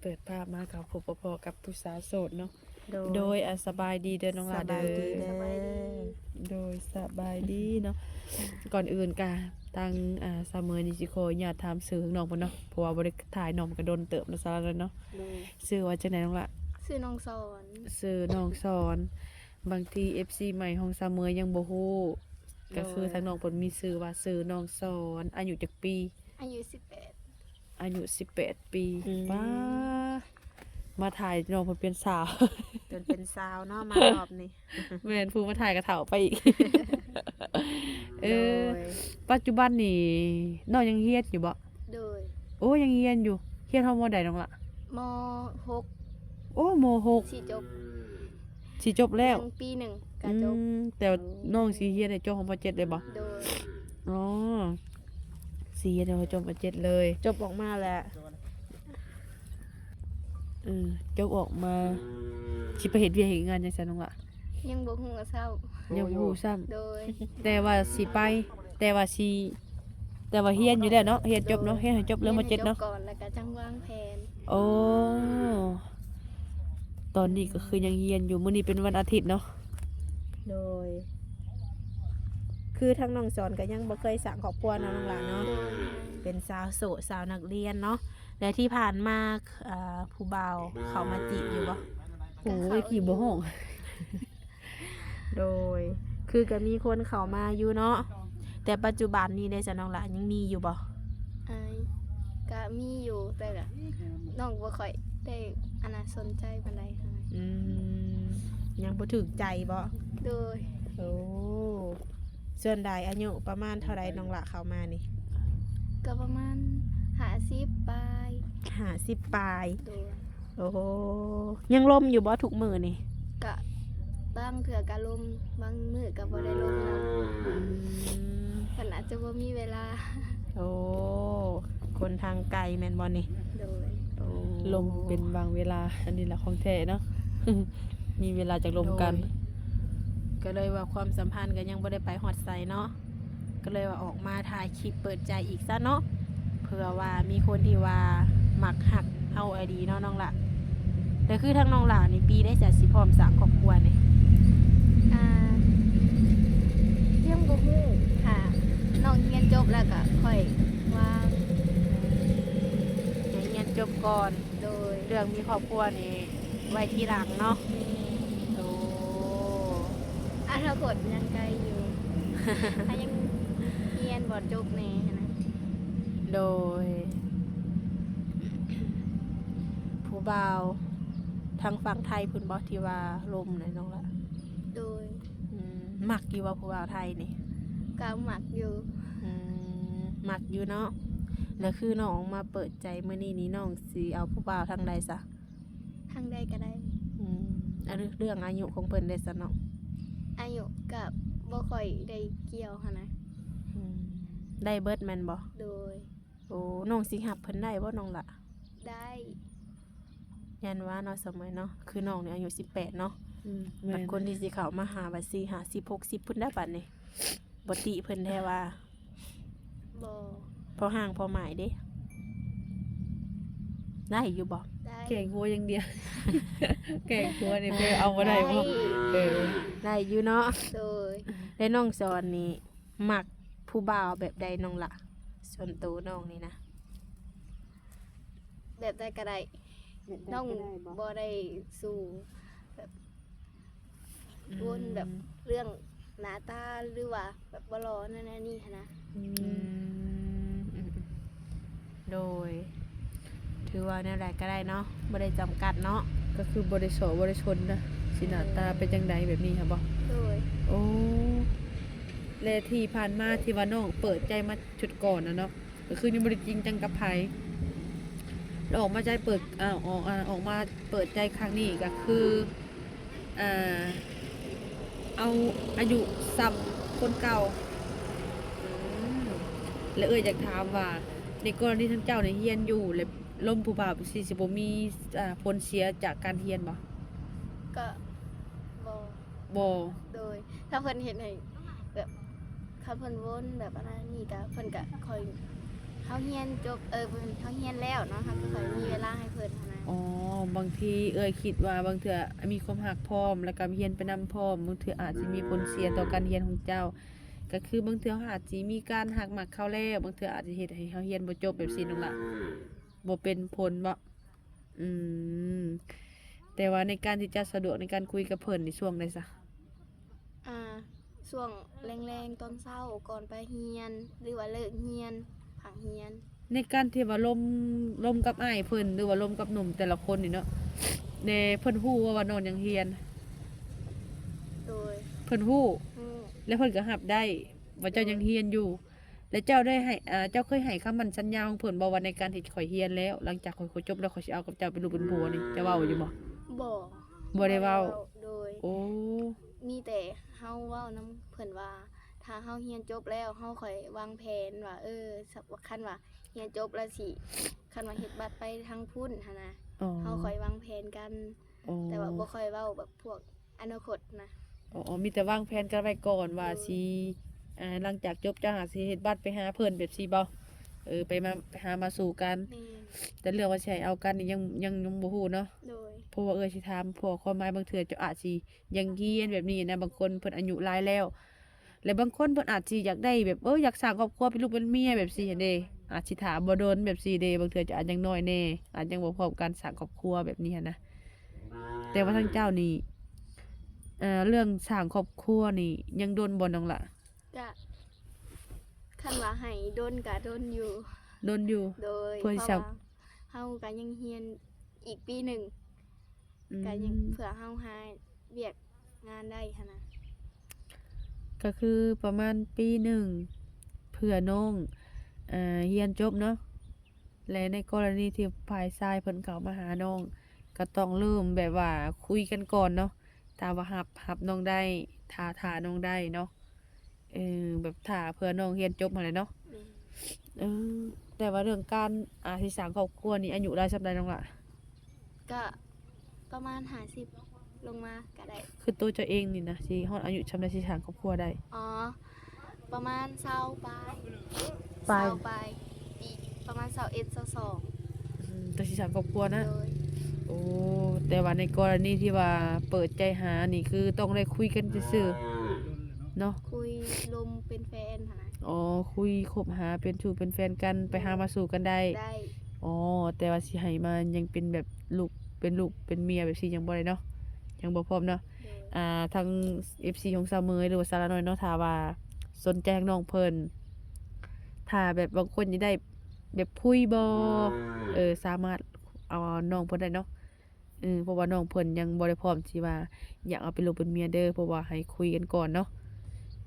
เปิดภาพมากับพบพอกับผู้สาวโสดเนาะ โดยสบายดีเด้อน้องหลา ส เด้ บายดี อ เด้อ โดยสบายดีเนาะ ก่อนอื่นกะทางซาเมอร์นิสิโคอยากถามชื่อน้องเพิ่นเนาะเพราะว่าบ่ได้ถ่ายน้องมันก็โดนเติบเนาะซะแล้วเนาะชื่อว่าจังไดน้องล่ะ ชื่อน้องสอน ชื่อน้องสอน บางที FC ใหม่ของซาเมอร์ยังบ่ฮู้ก็คือทางน้องเพิ่นมีชื่อว่าชื่อน้องสอนอายุจักปี อายุอายุ18 ปีป้ามาถ่ายน้องเพิ่นเป็นสาว จนเป็นสาวเนาะมารอบนี้ แม่นผู้มาถ่ายกระเถาไปอีก โดย ปัจจุบันนี่น้องยังเฮียนอยู่บ่ โดย โอ้ยังเฮียนอยู่เฮียนเฮามอใดน้องล่ะ ม โอ้มหก .6 สิจบ สิจบแล้ว ยังปีหนึ่งก็จบ แต่ว่าน้องสิเฮียนในจบของป .7 เลยบ่ โดย อ๋อสิเฮียนในจบป .7 เลย จบออกมาแล้ว จบออกมาสิไปเฮ็ดเวียกเฮ็ดงานจังซั่นน้องล่ะ ยังบ่ฮู้ว่าเศร้า ยังบ่รู้ซ้ำ โดย แต่ว่าสิไปแต่ว่าเฮียนอยู่แล้วเนาะเฮียนจบเนาะเฮียนให้จบเรื่องม .7 เนาะ ก่อนแล้วก็จังวางแผน โอ้ ตอนนี้ก็คือยังเรียนอยู่มื้อนี้เป็นวันอาทิตย์เนาะ โดย คือทั้งน้องสอนก็ยังบ่เคยสร้างครอบครัวเนาะน้องหลานเนาะ โดย เป็นสาวโสดสาวนักเรียนเนาะและที่ผ่านมาผู้บ่าวเขามาจีบอยู่บ่ โอ้ยกี่บ่ห้อง โดย คือก็มีคนเขามาอยู่เนาะแต่ปัจจุบันนี้ได้จ้ะน้องหลานยังมีอยู่บ่ อายก็มีอยู่แต่ก็น้องบ่ค่อยได้อันน่ะสนใจปานใดเท่านั้น อืมยังบ่ถึกใจบ่ โดย โอ้ส่วนใดอายุประมาณเท่าไรน้องละเข้ามานี่ ก็ประมาณ50ปลาย 50ปลาย โดย โอ้โหยังลมอยู่บ่ทุกมื้อนี่ ก็บางเทื่อก็ลมบางมื้อก็บ่ได้ลมนะ อืม เพิ่นอาจจะบ่มีเวลา โอ้คนทางไกลแม่นบ่นี่ โดย โอ้ ลมเป็นบางเวลา อันนี้แหละของแท้เนาะ มีเวลาจากลมกัน โดยก็เลยว่าความสัมพันธ์ก็ยังบ่ได้ไปฮอดไสเนาะก็เลยว่าออกมาถ่ายคลิปเปิดใจอีกซะเนาะเผื่อว่ามีคนที่ว่ามักหักเฮาไอดีเนาะน้องละแต่คือทั้งน้องหลานนี่ปีได้จะสิพร้อมสร้างครอบครัวนี่ อ่ายังบ่ฮู้ค่ะน้องเรียนจบแล้วก็ค่อยวาง ให้เรียนจบก่อน โดย เรื่องมีครอบครัวนี่ไว้ทีหลังเนาะโอ้ อนาคตยังไกลอยู่ ถ้ายังเรียนบ่จบแน่นะ โดย ผู้บ่าวทางฝั่งไทยเพุ่นบ่ที่ว่าลมน่ะน้องละ โดย มักอยู่ว่าผู้บ่าวไทยนี่ ก็หมักอยู่ มักอยู่เนาะแล้วคือน้องมาเปิดใจมื้อนี้นี่น้องสิเอาผู้บ่าวทางใดซะ ทางใดก็ได้ อันเรื่องอายุของเพิ่นได้ซะเนาะ อายุก็บ่ค่อยได้เกี่ยวหันนะ ได้เบิดแม่นบ่ โดย โอ้น้องสิหับเพิ่นได้บ่น้องละ ได้ ยันว่าเนาะสมัยเนาะคือน้องนี่อายุ18เนาะ แม่ บัดคนที่สิเข้ามาหาบัด4 50 60พุ่นได้บัดนี่บ่ติเพิ่นแท้ว่า บ่ พอห่างพอหมายเด้ได้อยู่บ่ ได้ แกงหัวอย่างเดียว แกงหัวนี่ไปเอาบ่ได้บ่เออ ได้อยู่เนาะ โดย และน้องสอนนี่มักผู้บ่าวแบบใดน้องละส่วนตัวน้องนี่นะ แบบใดก็ได้น้องบ่ได้สู่แบบวนแบบเรื่องหน้าตาหรือว่าแบบบ่รอนั่นนะนี่หั้นนะ โดย ถือว่าแนวใดก็ได้เนาะบ่ได้จำกัดเนาะ ก็คือบริสอบริชนนะสิหน้าตาเป็นจังไดแบบนี้ครับบ่ โดย โอ้และที่ผ่านมาที่ว่าน้องเปิดใจมาชุดก่อนนะเนาะก็คือยังบ่ได้จริงจังกับไผแล้วออกมาใจเปิดออกมาเปิดใจครั้งนี้ก็คืออ่าเอาอายุซ้ำคนเก่าแล้วอยากถามว่าในกรณีทั้งเจ้าในเฮียนอยู่และล้มผู้บ่าวสิบ่มีผลเสียจากการเฮียนบ่ ก็บ่ บ่ โดย ถ้าเพิ่นเฮ็ดให้แบบถ้าเพิ่นวนแบบอะไรนี่ก็เพิ่นก็ค่อยเฮาเรียนจบเพิ่นเฮาเรียนแล้วเนาะเฮาก็ค่อยมีเวลาให้เพิ่นหั้นนะ อ๋อ บางทีคิดว่าบางเทื่อมีความรักพร้อมแล้วก็เรียนไปนำพร้อมบางเทื่ออาจสิมีผลเสียต่อการเรียนของเจ้าก็คือบางเทื่อเขาอาจสิมีการหักหมักเข้าแล้วบางเทื่ออาจสิเฮ็ดให้เขาเรียนบ่จบแบบซี่นั่นล่ะบ่เป็นผลบ่อืมแต่ว่าในการที่จะสะดวกในการคุยกับเพิ่นในช่วงใดซะ อ่าช่วงแรงๆตอนเช้าก่อนไปเรียนหรือว่าเลิกเรียนผังเรียน ในการที่ว่าลมกับอ้ายเพิ่นหรือว่าลมกับหนุ่มแต่ละคนนี่เนาะในเพิ่นฮู้ว่าน้องยังเรียน โดย เพิ่นฮู้ อืม และเพิ่นก็รับได้ว่าเจ้ายังเรียนอยู่ และเจ้าได้ให้เจ้าเคยให้คำมั่นสัญญาของเพิ่นบ่ว่าในการที่ข่อยเรียนแล้ว หลังจากข่อยจบแล้วข่อยสิเอากับเจ้าเป็นลูกเป็นผัวนี่จะเว้าอยู่บ่ บ่ บ่ได้เว้า โดย โอ้ มีแต่เฮาเว้านํเพิ่นว่า ถ้าเฮาเรียนจบแล้วเฮาค่อยวางแผนว่าสักคันว่าเรียนจบแล้วสิคันว่าเฮ็ดบัตรไปทางพุ่นหั่นนะ อ๋อ เฮาค่อยวางแผนกัน อ๋อ แต่ว่าบ่ค่อยเว้าแบบพวกอนาคตนะ อ๋อมีแต่วางแผนกันไว้ก่อนว่าสิหลังจากจบเจ้าหาสิเฮ็ดบัตรไปหาเพิ่นแบบซี่บ่ไปหามาสู่กัน แม่น แต่เรื่องว่าสิให้เอากันนี่ยังบ่ฮู้เนาะ โดย เพราะว่าสิถามพวกความหมายบางเทื่อเจ้าอาจสิยังเรียนแบบนี้นะบางคนเพิ่นอายุหลายแล้ว และบางคนเพิ่นอาจสิอยากได้แบบอยากสร้างครอบครัวเป็นลูกเป็นเมียแบบซี่หั้นเด้อาจสิถามบ่โดนแบบซี่เด้บางเทื่อจะอาจยังน้อยแน่อาจยังบ่พร้อมการสร้างครอบครัวแบบนี้หั้นนะแต่ว่าทางเจ้านี่เรื่องสร้างครอบครัวนี่ยังโดนบ่น้องล่ะ ก็คันว่าให้ดนก็ดนอยู่ โดนอยู่ โดย เพื่อ เพราะ จะ ว่าเฮาก็ยังเรียนอีกปีหนึ่ง อืม ก็ยังเผื่อเฮาหาเวียกงานได้หั่นนะ ก็คือประมาณปีหนึ่งเพื่อน้องเรียนจบเนาะและในกรณีที่ฝ่ายชายเพิ่นเข้ามาหาน้องก็ต้องเริ่มแบบว่าคุยกันก่อนเนาะถ้าว่ารับน้องได้ท่าน้องได้เนาะแบบท่าเพื่อน้องเรียนจบหั่นแหละเนาะ แม่น เออแต่ว่าเรื่องการสิสร้างครอบครัวนี่อายุหลายส่ำใดน้องล่ะ ก็ประมาณ50ลงมาก็ได้ คือตัวเจ้าเองนี่นะสิฮอดอายุส่ำใดสิสร้างครอบครัวได้ อ๋อ ประมาณ20ปลาย ปลาย 20ปลายปีประมาณ21 22แต่สิสร้างครอบครัวนะ โดย โอ้แต่ว่าในกรณีที่ว่าเปิดใจหานี่คือต้องได้คุยกันซื่อๆเนาะ คุยลมเป็นแฟนหั่นนะ อ๋อคุยคบหาเป็นชูเป็นแฟนกันไปหามาสู่กันได้ ได้ อ๋อแต่ว่าสิให้มายังเป็นแบบลูกเป็นเมียแบบสิยังบ่ได้เนาะยังบ่พร้อมเนาะ โดย ทาง FC ของสาวเมยหรือว่าสาวละน้อยเนาะถ้าว่าสนใจทางน้องเพิ่นถ้าแบบบางคนนี่ได้แบบคุยบ่สามารถเอาน้องเพิ่นได้เนาะเพราะว่าน้องเพิ่นยังบ่ได้พร้อมที่ว่าอยากเอาเป็นลูกเป็นเมียเด้อเพราะว่าให้คุยกันก่อนเนาะ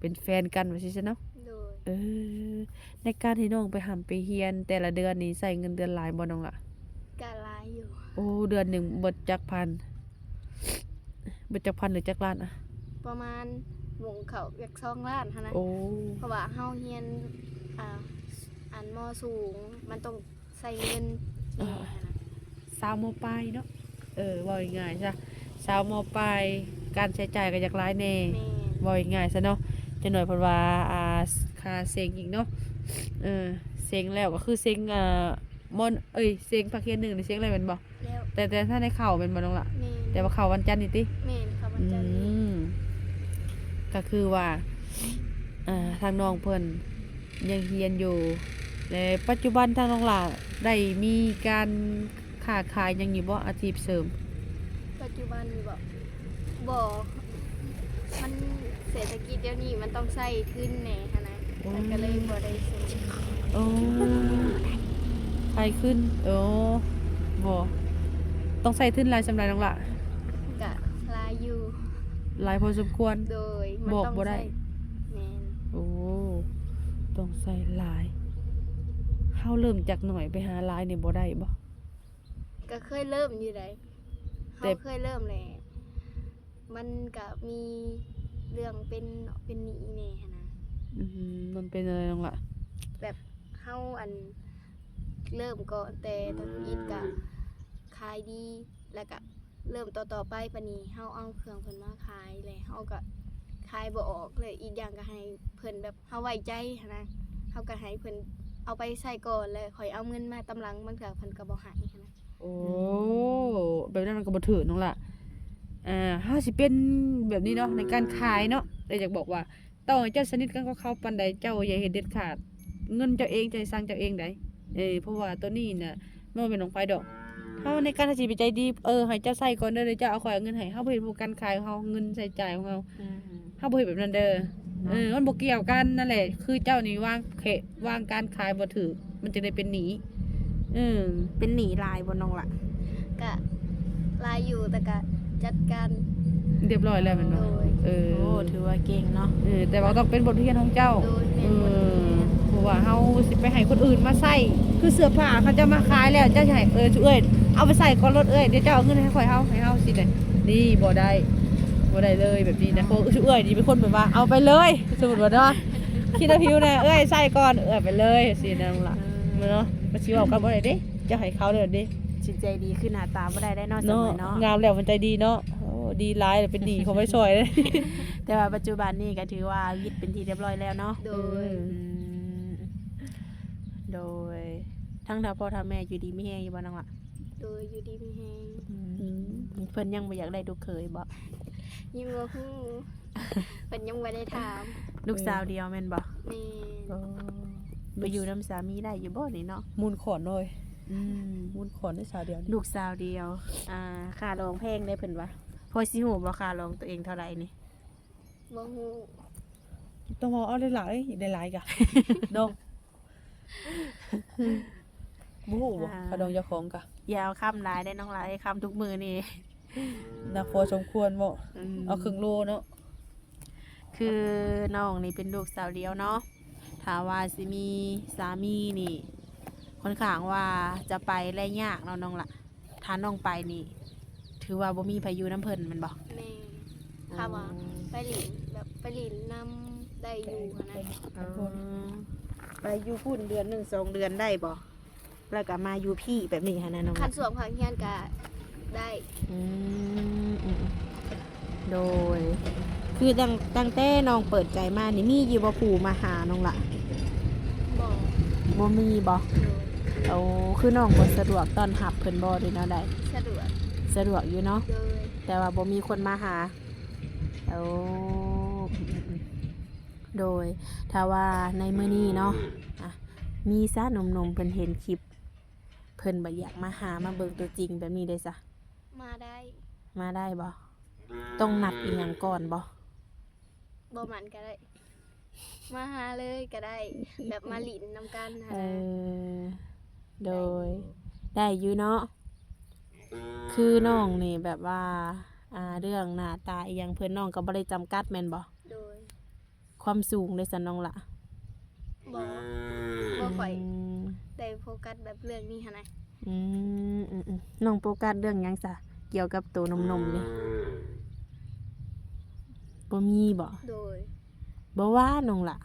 เป็นแฟนกันว่าซี่ซะเนาะ โดย ในการที่น้องไปหำไปเรียนแต่ละเดือนนี่ใช้เงินเดือนหลายบ่น้องล่ะ ก็หลายอยู่ โอ้เดือนหนึงเบิดจักพันเบิดจักพันหรือจักล้านอะ ประมาณวงเขาเวียก2ล้านหั่นนะ โอ้ เพราะว่าเฮาเรียนอันมอสูง มันต้องใช้เงินแหน่หั่นนะ สาวมปลายเนาะว่าง่ายๆซะสาวมปลายการใช้จ่ายก็จักหลายแน่ แม่น ว่าง่ายๆซะเนาะจังหน่อยเพิ่นว่าค่าเซ็งอีกเนาะเซ็งแล้วก็คือเซ็งเซ็งภาคเรียน1นี่เซ็งอะไรแม่นบ่ แล้ว แต่ถ้าในเข้าแม่นบ่น้องล่ะ แม่น แต่ว่าเข้าวันจันทร์นี่ติ แม่นค่ะวันจันทร์นี้ ก็คือว่าทางน้องเพิ่นยังเรียนอยู่และปัจจุบันทางน้องหล่าได้มีการค้าขายหยังอยู่บ่อาชีพเสริม ปัจจุบันนี่บ่มันเศรษฐกิจเดี๋ยวนี้มันต้องใช้ขึ้นแหน่หั่นนะมันก็เลยบ่ได้ซื้อ โอ้ขายขึ้นบ่ต้องใส่ทุนหลายสำหรับน้องหล่า ก็หลายอยู่ หลายพอสมควร โดยมัน บอก ต้อง บ่ได้ ใช้แม่น โอ้ต้องใส่หลายเฮาเริ่มจากหน่อยไปหาหลายนี่บ่ได้บ่ ก็เคยเริ่มอยู่ได้ แต่ เฮาเคยเริ่มแหละมันก็มีเรื่องเป็นหนี้แหน่หั่นนะ มันเป็นอะไรน้องหล่ะ แบบเฮาเริ่มก่อนแต่ตอนนี้ก็ขายดีแล้วก็เริ่มต่อไปปานนี้เฮาเอาเครื่องเพิ่นมาขายแล้วเฮาก็ขายบ่ออกเลยอีกอย่างก็ให้เพิ่นแบบเฮาไว้ใจหั้นนะเฮาก็ให้เพิ่นเอาไปใช้ก่อนแล้วค่อยเอาเงินมาตำหลังบางเทื่อเพิ่นก็บ่ให้หั้นนะ โอ้แบบ นั่นมันก็บ่ถือน้องล่ะเฮาสิเป็นแบบนี้เนาะในการขายเนาะแต่อยากบอกว่าต้องให้เจ้าสนิทกันกับเขาปานใดเจ้าอย่าเฮ็ดเด็ดขาดเงินเจ้าเองจะสร้างเจ้าเองได้เพราะว่าตัวนี้น่ะมันบ่เป็นของไผดอกเฮาในการสิไปใจดีให้เจ้าใช้ก่อนเด้อเดี๋ยวเจ้าเอาข่อยเอาเงินให้เฮาบ่เฮ็ดผู้การขายของเฮาเงินใช้จ่ายของเฮาเฮาบ่เฮ็ดแบบนั้นเด้อมันบ่เกี่ยวกันนั่นแหละคือเจ้านี่วางการขายบ่ถูกมันจะได้เป็นหนี้เป็นหนีลายบ่น้องล่ะ ก็ลายอยู่แต่ก็จัดการ เรียบร้อยแล้วแม่นบ่ โดย โอ้ถือว่าเก่งเนาะ แต่ว่าต้องเป็นบทเรียนของเจ้า โดยเป็นบทเรียน เพราะว่าเฮาสิไปให้คนอื่นมาใส่คือเสื้อผ้าเขาจะมาขายแล้วเจ้าจะให้จุเอ้ยเอาไปใส่ก่อนรถเอ้ยเดี๋ยวเจ้าเอาเงินให้ข่อยให้เฮาสิได้นี่บ่ได้เลยแบบนี้นะเพราะจุเอ้ยนี่เป็นคนแบบว่าเอาไปเลยสมมุติว่าเนาะคิดว่าผิวนะเอ้ยใส่ก่อนไปเลยสินั่นล่ะเนาะมาสิเว้ากันบ่ได้เด้จะให้เขาเด้อเด้ จิตใจดีขึ้นหน้าตาบ่ได้เนาะสมัยเนาะ งามแล้วมันใจดีเนาะโอ้ดีหลายเป็นดีเขาไม่ช่วยเลย แต่ว่าปัจจุบันนี้ก็ถือว่าวิทย์เป็นที่เรียบร้อยแล้วเนาะ โดย โดยทั้งถ้าพ่อถ้าแม่อยู่ดีไม่แห้งอยู่บ่น้องล่ะ โดยอยู่ดีมีแฮง เพิ่นยังบ่อยากได้ลูกเขยบ่ ยังบ่ฮู้เพิ่นยังบ่ได้ถาม ลูกสาวเดียวแม่นบ่ แม่ ไปอยู่นํสามีได้อยู่บ่นี่เนาะ มูลขอนเลยมูลขอนได้สาวเดียวนี่ ลูกสาวเดียวค่ารองแพงได้เพิ่นว่าพอสิฮู้บ่ค่ารองตัวเองเท่าไหร่นี่ บ่ฮู้ ต้องเอาหลายๆหลายๆกะ เนาะบู๊บ่กระดองเจ้าของกะ อย่าเอาคำหลายได้น้องหลายคำทุกมือนี่ นักพอสมควรบ่เอาครึ่งโลเนาะ คือน้องนี่เป็นลูกสาวเดียวเนาะถ้าว่าสิมีสามีนี่ค่อนข้างว่าจะไปได้ยากเนาะน้องล่ะถ้าน้องไปนี่ ถือว่าบ่มีพายุน้ำเพิ่นแมันบ่ แม่ถ้าว่าไปหลินแบบไปหลินนำได้อยู่หั้นนะ ไปอยู่พุ่นเดือน1 2 เดือนได้บ่แล้วก็มาอยู่พี่แบบนี้ฮะนะน้อง คันส่วนผักเฮียนก็ได้ โดย คือตั้งแต่น้องเปิดใจมานี่มีอยู่บ่ผู้มาหาน้องล่ะ บอก บ่มีบ่ โดย เอาคือน้องบ่สะดวกต้อนรับเพิ่นบ่ได้เนาะได้ สะดวก สะดวกอยู่เนาะ โดย แต่ว่าบ่มีคนมาหาเอาโดยถ้าว่าในมื้อนี้เนาะมีซะหนุ่มๆเพิ่นเห็นคลิป เพิ่นบ่อยากมาหามาเบิ่งตัวจริงแบบนี้ได้ซะ มาได้ มาได้บ่ต้องนัดอีหยังก่อนบ่ บ่มันก็ได้ มาหาเลยก็ได้ แบบมาหลินนำกันนะ โดยได้อยู่เนาะคือน้องนี่แบบว่าเรื่องหน้าตาอีหยังเพิ่นน้องก็บ่ได้จำกัดแม่นบ่ โดย ความสูงได้ซั่นน้องล่ะ บ่ค่อยได้โฟกัสแบบเรื่องนี้หั่นนะ น้องโฟกัสเรื่องหยังซะเกี่ยวกับตัวนมๆนี่บ่มีบ่ โดย บ่ว่าน้องล่ะ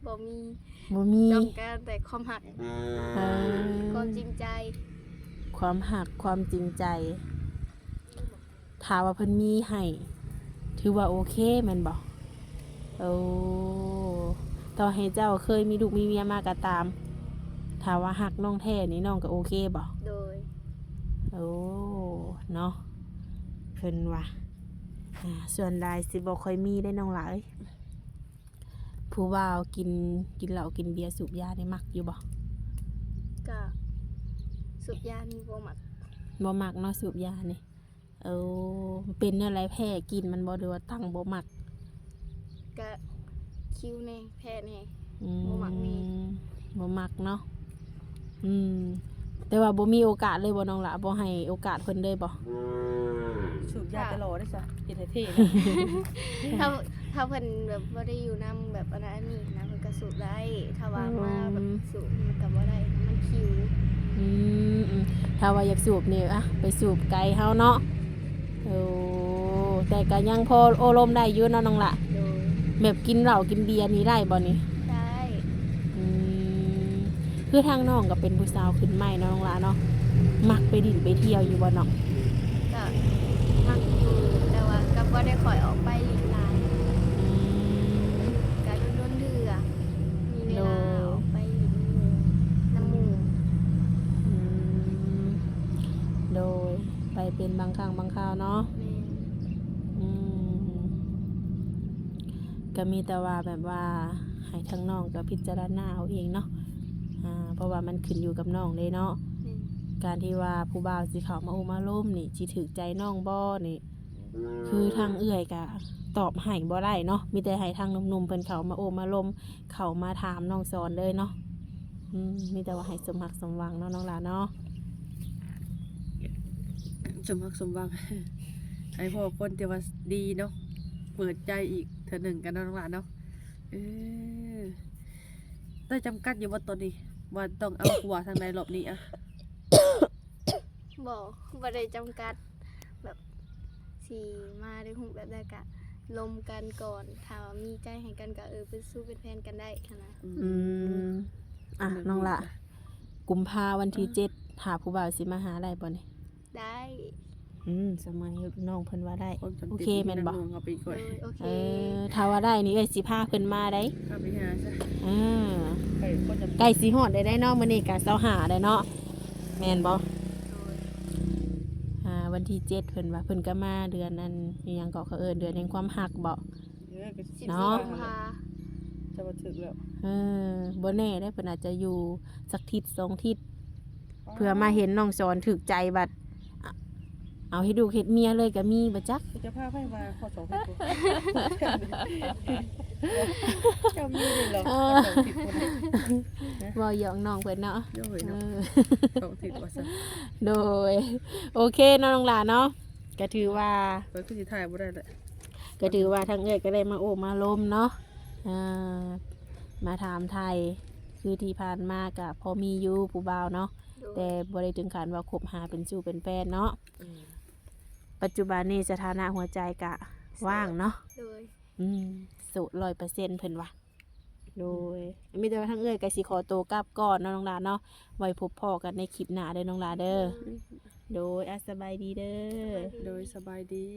บ่มี บ่มี ต้องการแต่ความหัก ความจริงใจ ความหักความจริงใจถ้าว่าเพิ่นมีให้ถือว่าโอเคแม่นบ่ต่อให้เจ้าเคยมีลูกมีเมียมาก็ตามถ้าว่าหักน้องแท้นี่น้องก็โอเคบ่ โดย เนาะเพิ่นว่าส่วนรายสิบ่ค่อยมีได้น้องหลายผู้บ่าวกินเหล้ากินเบียร์สูบยาได้มักอยู่บ่ ก็สุบยานี่บ่มัก บ่มักเนาะสูบยานี่เป็นอะไรแพ้กินมันบ่หรือว่าตั้งบ่มัก ก็คิ้วแน่แพ้แน่ อื บ่มักนี่ บ่มักเนาะแต่ว่าบ่มีโอกาสเลยบ่น้องล่ะบ่ให้โอกาสเพิ่นเลยบ่ สูบยาตลอดได้ซะเฮ็ดให้เท่ ถ้าเพิ่นแบบบ่ได้อยู่นำแบบอันนั้นอันนี้นะเพิ่นก็สูบได้ถ้าว่ามาแบบสูบมันก็บ่ได้มันคิ้ว ถ้าว่าอยากสูบนี่ไปสูบไกลเฮาเนาะแต่ก็ยังพอโอารมณ์ได้อยู่เนาะน้องล่ะ โดย แบบกินเหล้ากินเบียร์นี่ได้บ่นี่ ได้ คือทางน้องก็เป็นผู้สาวขึ้นใหม่เนาะน้องล่ะเนาะมักไปดิ่นไปเที่ยวอยู่บ่น้อง ก็มักอยู่แต่ว่าก็บ่ได้ค่อยออกไปหลีกหลายก็โดนๆเดือมีเวลาออกไปหลีกน้ำหมู่ โดยไป เป็นบางครั้งบางคราวเนาะ แม่น อืมก็มีแต่ว่าแบบว่าให้ทั้งน้องก็พิจารณาเอาเองเนาะเพราะว่ามันขึ้นอยู่กับน้องเลยเนาะ แม่น การที่ว่าผู้บ่าวสิเข้ามาโอมาล้มนี่สิถูกใจน้องบ่นี่ คือทางเอื้อยก็ตอบให้บ่ได้เนาะมีแต่ให้ทางหนุ่มๆเพิ่นเข้ามาโอมาล้มเข้ามาถามน้องสอนเลยเนาะมีแต่ว่าให้สมหักสมหวังเนาะน้องหลานเนาะ สมรักสมหวัง ให้พ่อคนที่ว่าดีเนาะเปิดใจอีกเทื่อหนึ่งกันเนาะน้องหลานเนาะได้จำกัดอยู่ว่าตอนนี้ว่าต้องเอาหัวทางใดรอบนี้อะ บ่ได้จำกัดแบบสิมาด้วยรูปแบบใดก็ลมกันก่อนถ้าว่ามีใจให้กันก็เป็นสู้เป็นแฟนกันได้ค่ะนะ น้องละกุมภาวันที่7หาผู้บ่าวสิมาหาได้บ่นี่ ได้ สมัยน้องเพิ่นว่าได้ คนจำ โอ ป็น เคแม่นบ่ ที่งเอาไปก่อน โอเค ถ้าว่าได้นี่เอ้ยสิพาเพิ่นมาได้ ข้าไปหาซะ อ่า คนจำ ใกล้สิฮอดได้เนาะมื้อนี้ก็25ได้เนาะแม่นบ่ โดย วันที่7เพิ่นว่าเพิ่นก็มาเดือนนั้นอิหยังก็เขาเอิ้นเดือนแห่งความรักบ่ 14 เนาะ กุมภา จะมาถึงแล้ว บ่แน่ได้เพิ่นอาจจะอยู่สักทิศ2ทิศเพื่อมาเห็นน้องสอนถูกใจบัดเอาให้ดูเฮ็ดเมียเลยก็มีบ่จัก จะพาไปมาข้อสองให้กูเจ้ามีเลยเหรอสองทิศคน บ่หยอกน้องเพิ่นเนาะ ย่อยเนาะสองทิศว่าซะ โดยโอเคเนาะน้องหลานเนาะก็ถือว่า เปิดขึ้นสิถ่ายบ่ได้แหละ ก็ถือว่าทางเอ้ยก็ได้มาโอบมาล้มเนาะมาถามไทยคือที่ผ่านมาก็พอมีอยู่ผู้บ่าวเนาะ โดย แต่บ่ได้ถึงขั้นว่าคบหาเป็นสู่เป็นแฟนเนาะปัจจุบันนี้สถานะหัวใจก็ว่างเนาะ โดย โสด100%เพิ่นว่าโดยมีแต่ว่าทางเอ้ยก็สิขอตัวกลับก่อนเนาะน้องหลานเนาะไว้พบพ่อกันในคลิปหน้าเด้อน้องหลานเด้อโดยสบายดีเด้อ โดยสบายดี